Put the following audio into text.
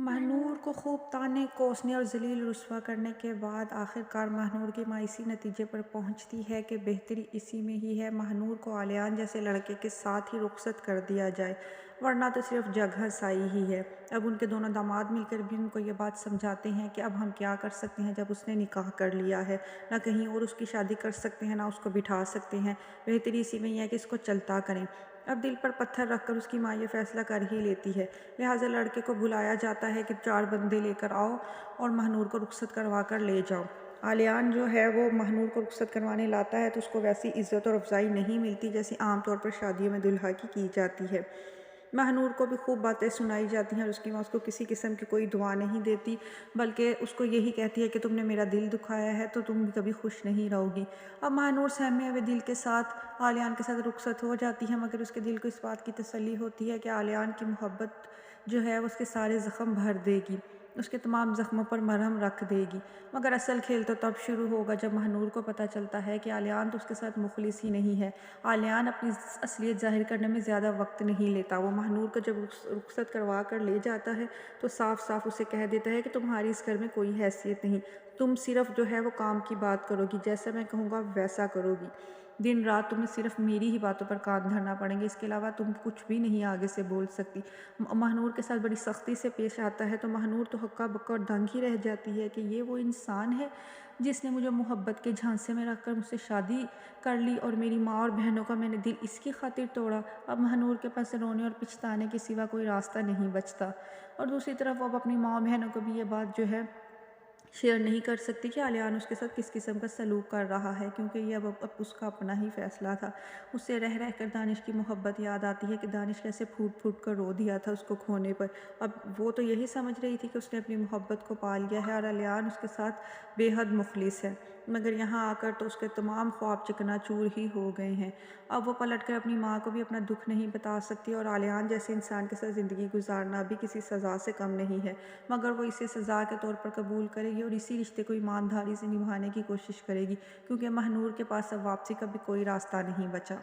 مہنور کو خوب تانے کوسنے اور ذلیل رسوا کرنے کے بعد آخر کار مہنور کی ماں اسی نتیجے پر پہنچتی ہے کہ بہتری اسی میں ہی ہے، مہنور کو علیان جیسے لڑکے کے ساتھ ہی رخصت کر دیا جائے، ورنہ تو صرف جگہ سائی ہی ہے۔ اب ان کے دونوں داماد مل کر بھی ان کو یہ بات سمجھاتے ہیں کہ اب ہم کیا کر سکتے ہیں جب اس نے نکاح کر لیا ہے، نہ کہیں اور اس کی شادی کر سکتے ہیں نہ اس کو بٹھا سکتے ہیں، بہتری اسی میں ہی ہے کہ اس کو چلتا کریں۔ اب دل پر پتھر رکھ کر اس کی ماں یہ فیصلہ کر ہی لیتی ہے، لہٰذا لڑکے کو بلایا جاتا ہے کہ 4 بندے لے کر آؤ اور مہنور کو رخصت کروا کر لے جاؤ۔ علیان جو ہے وہ مہنور کو رخصت کروانے لاتا ہے تو اس کو ویسی عزت اور افزائی نہیں ملتی جیسی عام طور پر شادیوں میں دلہا کی جاتی ہے۔ مہنور کو بھی خوب باتیں سنائی جاتی ہیں اور اس کی ماں اس کو کسی قسم کی کوئی دعا نہیں دیتی، بلکہ اس کو یہی کہتی ہے کہ تم نے میرا دل دکھایا ہے تو تم بھی کبھی خوش نہیں رہو گی۔ اب مہنور سہمے ہوئے دل کے ساتھ علیان کے ساتھ رخصت ہو جاتی ہے، مگر اس کے دل کو اس بات کی تسلی ہوتی ہے کہ علیان کی محبت جو ہے وہ اس کے سارے زخم بھر دے گی، اس کے تمام زخموں پر مرہم رکھ دے گی۔ مگر اصل کھیل تو تب شروع ہوگا جب مہنور کو پتہ چلتا ہے کہ علیان تو اس کے ساتھ مخلص ہی نہیں ہے۔ علیان اپنی اصلیت ظاہر کرنے میں زیادہ وقت نہیں لیتا، وہ مہنور کو جب رخصت کروا کر لے جاتا ہے تو صاف صاف اسے کہہ دیتا ہے کہ تمہاری اس گھر میں کوئی حیثیت نہیں، تم صرف جو ہے وہ کام کی بات کرو گی، جیسا میں کہوں گا ویسا کرو گی، دن رات تمہیں صرف میری ہی باتوں پر کان دھرنا پڑیں گے، اس کے علاوہ تم کچھ بھی نہیں آگے سے بول سکتی۔ مہنور کے ساتھ بڑی سختی سے پیش آتا ہے تو مہنور تو ہکا بکا اور دنگ ہی رہ جاتی ہے کہ یہ وہ انسان ہے جس نے مجھے محبت کے جھانسے میں رکھ کر مجھ سے شادی کر لی اور میری ماں اور بہنوں کا میں نے دل اس کی خاطر توڑا۔ اب مہنور کے پاس رونے اور پچھتانے کے سوا کوئی راستہ نہیں بچتا، اور دوسری طرف اب اپنی ماں اور بہنوں کو بھی یہ بات جو ہے شیئر نہیں کر سکتی کہ علیان اس کے ساتھ کس قسم کا سلوک کر رہا ہے، کیونکہ یہ اب اس کا اپنا ہی فیصلہ تھا۔ اس سے رہ رہ کر دانش کی محبت یاد آتی ہے کہ دانش کیسے پھوٹ پھوٹ کر رو دیا تھا اس کو کھونے پر۔ اب وہ تو یہی سمجھ رہی تھی کہ اس نے اپنی محبت کو پا لیا ہے اور علیان اس کے ساتھ بے حد مخلص ہے، مگر یہاں آ کر تو اس کے تمام خواب چکنا چور ہی ہو گئے ہیں۔ اب وہ پلٹ کر اپنی ماں کو بھی اپنا دکھ نہیں بتا سکتی، اور علیان جیسے انسان کے ساتھ زندگی گزارنا بھی کسی سزا سے کم نہیں ہے، مگر وہ اسے سزا کے طور پر قبول کرے گی اور اسی رشتے کو ایمانداری سے نبھانے کی کوشش کرے گی، کیونکہ مہنور کے پاس اب واپسی کا بھی کوئی راستہ نہیں بچا۔